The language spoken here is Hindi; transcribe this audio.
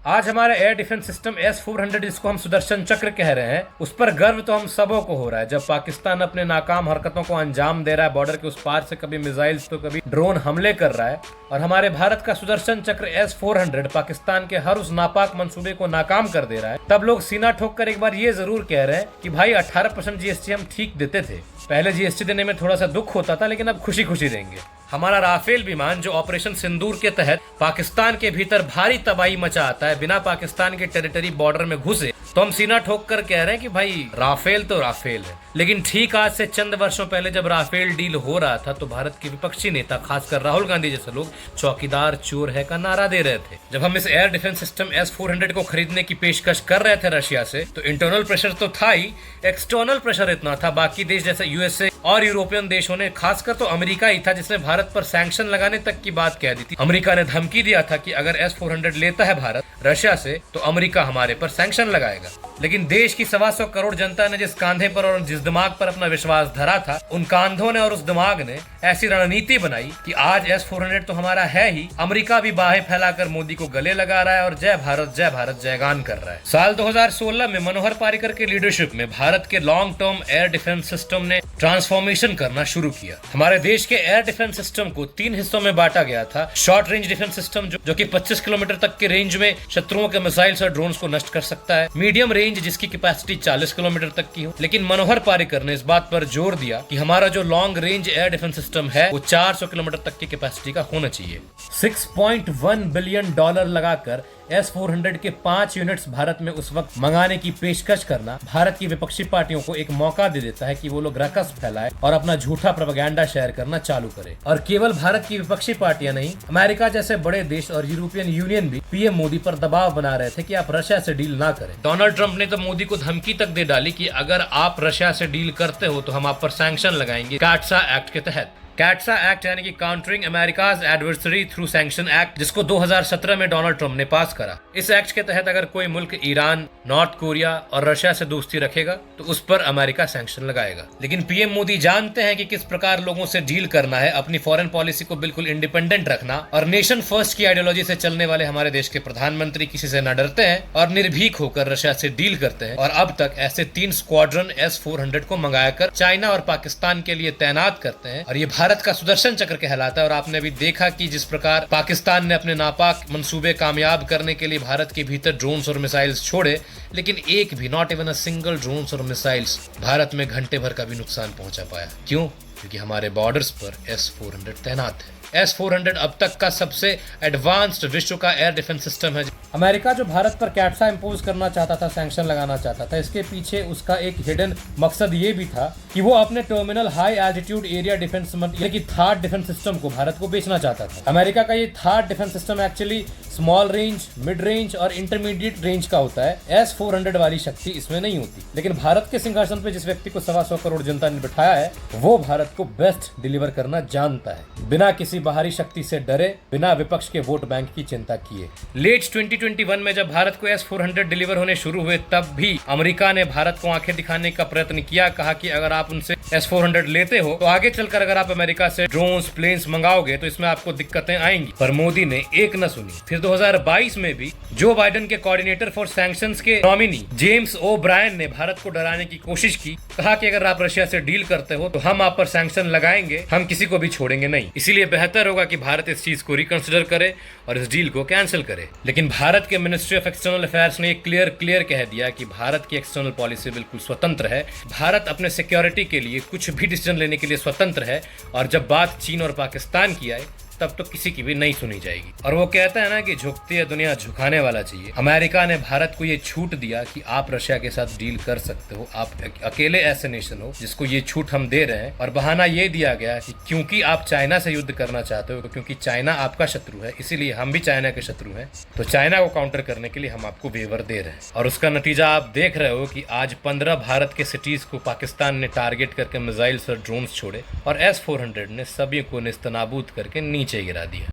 आज हमारा एयर डिफेंस सिस्टम S-400 जिसको हम सुदर्शन चक्र कह रहे हैं, उस पर गर्व तो हम सबों को हो रहा है। जब पाकिस्तान अपने नाकाम हरकतों को अंजाम दे रहा है, बॉर्डर के उस पार से कभी मिसाइल्स तो कभी ड्रोन हमले कर रहा है, और हमारे भारत का सुदर्शन चक्र S-400 पाकिस्तान के हर उस नापाक मंसूबे को नाकाम कर दे रहा है, तब लोग सीना ठोक कर एक बार ये जरूर कह रहे हैं कि भाई 18% GST हम ठीक देते थे। पहले GST देने में थोड़ा सा दुख होता था, लेकिन अब खुशी खुशी देंगे। हमारा राफेल विमान जो ऑपरेशन सिंदूर के तहत पाकिस्तान के भीतर भारी तबाही मचा आता है, बिना पाकिस्तान के टेरिटरी बॉर्डर में घुसे, तो हम सीना ठोक कर कह रहे हैं कि भाई राफेल तो राफेल है। लेकिन ठीक आज से चंद वर्षों पहले जब राफेल डील हो रहा था, तो भारत के विपक्षी नेता खासकर राहुल गांधी जैसे लोग चौकीदार चोर है का नारा दे रहे थे। जब हम इस एयर डिफेंस सिस्टम S-400 को खरीदने की पेशकश कर रहे थे रशिया से, तो इंटरनल प्रेशर तो था ही, एक्सटर्नल प्रेशर इतना था, बाकी देश जैसे USA और यूरोपियन देशों ने, खासकर तो अमेरिका ही था जिसने भारत पर सैंक्शन लगाने तक की बात कह दी थी। अमेरिका ने धमकी दिया था कि अगर S-400 लेता है भारत रशिया से, तो अमेरिका हमारे पर सैंक्शन लगाएगा। लेकिन देश की 125 करोड़ जनता ने जिस कांधे पर और जिस दिमाग पर अपना विश्वास धरा था, उन कांधों ने और उस दिमाग ने ऐसी रणनीति बनाई कि आज S-400 तो हमारा है ही, अमेरिका भी बाहें फैलाकर मोदी को गले लगा रहा है और जय भारत जयगान कर रहा है। साल 2016 में मनोहर पार्रिकर के लीडरशिप में भारत के long term air defence system ने ट्रांसफॉर्मेशन करना शुरू किया। हमारे देश के एयर डिफेंस सिस्टम को 3 हिस्सों में बांटा गया था। शॉर्ट रेंज डिफेंस सिस्टम जो कि 25 किलोमीटर तक के रेंज में शत्रुओं के मिसाइल्स और ड्रोन्स को नष्ट कर सकता है। मीडियम रेंज जिसकी कैपेसिटी 40 किलोमीटर तक की हो। लेकिन मनोहर पार्रिकर ने इस बात पर जोर दिया कि हमारा जो long range air defence system है वो 400 किलोमीटर तक की कैपेसिटी का होना चाहिए। $6.1 बिलियन लगाकर S-400 के 5 यूनिट्स भारत में उस वक्त मंगाने की पेशकश करना भारत की विपक्षी पार्टियों को एक मौका दे देता है कि वो लोग रकस फैलाए और अपना झूठा प्रोपेगेंडा शेयर करना चालू करे। और केवल भारत की विपक्षी पार्टियां नहीं, अमेरिका जैसे बड़े देश और यूरोपियन यूनियन भी पीएम मोदी पर दबाव बना रहे थे कि आप रशिया से डील ना करें। डोनाल्ड ट्रंप ने तो मोदी को धमकी तक दे डाली कि अगर आप रशिया से डील करते हो तो हम आप पर सैंक्शन लगाएंगे कैट्सा एक्ट के तहत। कैट्सा एक्ट यानी कि countering America's adversary through sanction act, जिसको 2017 में डोनाल्ड ट्रंप ने पास करा। इस एक्ट के तहत अगर कोई मुल्क ईरान, नॉर्थ कोरिया और रशिया से दोस्ती रखेगा तो उस पर अमेरिका सैंक्शन लगाएगा। लेकिन पीएम मोदी जानते हैं कि किस प्रकार लोगों से डील करना है, अपनी फॉरेन पॉलिसी को बिल्कुल इंडिपेंडेंट रखना, और नेशन फर्स्ट की आइडियोलॉजी से चलने वाले हमारे देश के प्रधानमंत्री किसी से न डरते हैं और निर्भीक होकर रशिया से डील करते हैं। और अब तक ऐसे 3 स्क्वाड्रन S-400 को मंगाकर चाइना और पाकिस्तान के लिए तैनात करते हैं, और ये भारत का सुदर्शन चक्र कहलाता है। और आपने भी देखा कि जिस प्रकार पाकिस्तान ने अपने नापाक मंसूबे कामयाब करने के लिए भारत के भीतर ड्रोन्स और मिसाइल्स छोड़े, लेकिन एक भी, not even a single drones और मिसाइल्स भारत में घंटे भर का भी नुकसान पहुंचा पाया। क्यों? क्योंकि हमारे बॉर्डर्स पर S-400 तैनात है। S-400 अब तक का सबसे एडवांस्ड विश्व का एयर डिफेंस सिस्टम है। अमेरिका जो भारत पर कैट्सा इंपोज करना चाहता था, सैंक्शन लगाना चाहता था, इसके पीछे उसका एक हिडन मकसद ये भी था कि वो अपने terminal high altitude area defence यानी कि थार्ड डिफेंस सिस्टम को भारत को बेचना चाहता था। अमेरिका का ये third defence system actually small range, mid range और इंटरमीडिएट रेंज का होता है। S-400 वाली शक्ति इसमें नहीं होती। लेकिन भारत के सिंहासन पे जिस व्यक्ति को 125 करोड़ जनता ने बिठाया है, वो भारत को बेस्ट डिलीवर करना जानता है, बिना किसी बाहरी शक्ति से डरे, बिना विपक्ष के वोट बैंक की चिंता किए। लेट 2021 में जब भारत को S-400 डिलीवर होने शुरू हुए, तब भी अमेरिका ने भारत को आंखें दिखाने का प्रयत्न किया। कहा कि अगर आप उनसे S-400 लेते हो तो आगे चलकर अगर आप अमेरिका से ड्रोन्स, प्लेन्स मंगाओगे तो इसमें आपको दिक्कतें आएंगी। पर मोदी ने एक न सुनी। फिर 2022 में भी जो बाइडेन के कोऑर्डिनेटर फॉर सैंक्शंस के नॉमिनी जेम्स ओ ब्रायन ने भारत को डराने की कोशिश की। कहा कि अगर आप रशिया से डील करते हो तो हम आप पर सैंक्शन लगाएंगे, हम किसी को भी छोड़ेंगे नहीं। इसीलिए बेहतर होगा कि भारत इस चीज को रिकंसिडर करे और इस डील को कैंसिल करे। लेकिन भारत के मिनिस्ट्री ऑफ एक्सटर्नल अफेयर्स ने क्लियर कह दिया कि भारत की एक्सटर्नल पॉलिसी बिल्कुल स्वतंत्र है। भारत अपने सिक्योरिटी के लिए कुछ भी डिसीजन लेने के लिए स्वतंत्र है, और जब बात चीन और पाकिस्तान की आए तब तो किसी की भी नहीं सुनी जाएगी। और वो कहता है ना कि झुकती है दुनिया, झुकाने वाला चाहिए। अमेरिका ने भारत को ये छूट दिया कि आप रशिया के साथ डील कर सकते हो, आप अकेले ऐसे नेशन हो जिसको ये छूट हम दे रहे हैं। और बहाना ये दिया गया कि क्योंकि आप चाइना से युद्ध करना चाहते हो, क्योंकि चाइना आपका शत्रु है, इसीलिए हम भी चाइना के शत्रु हैं, तो चाइना को काउंटर करने के लिए हम आपको वेवर दे रहे हैं। और उसका नतीजा आप देख रहे हो कि आज 15 भारत के सिटीज को पाकिस्तान ने टारगेट करके मिसाइल्स और ड्रोन्स छोड़े, और S-400 ने सभी को नेस्तनाबूद करके नीचे गिरा दिया।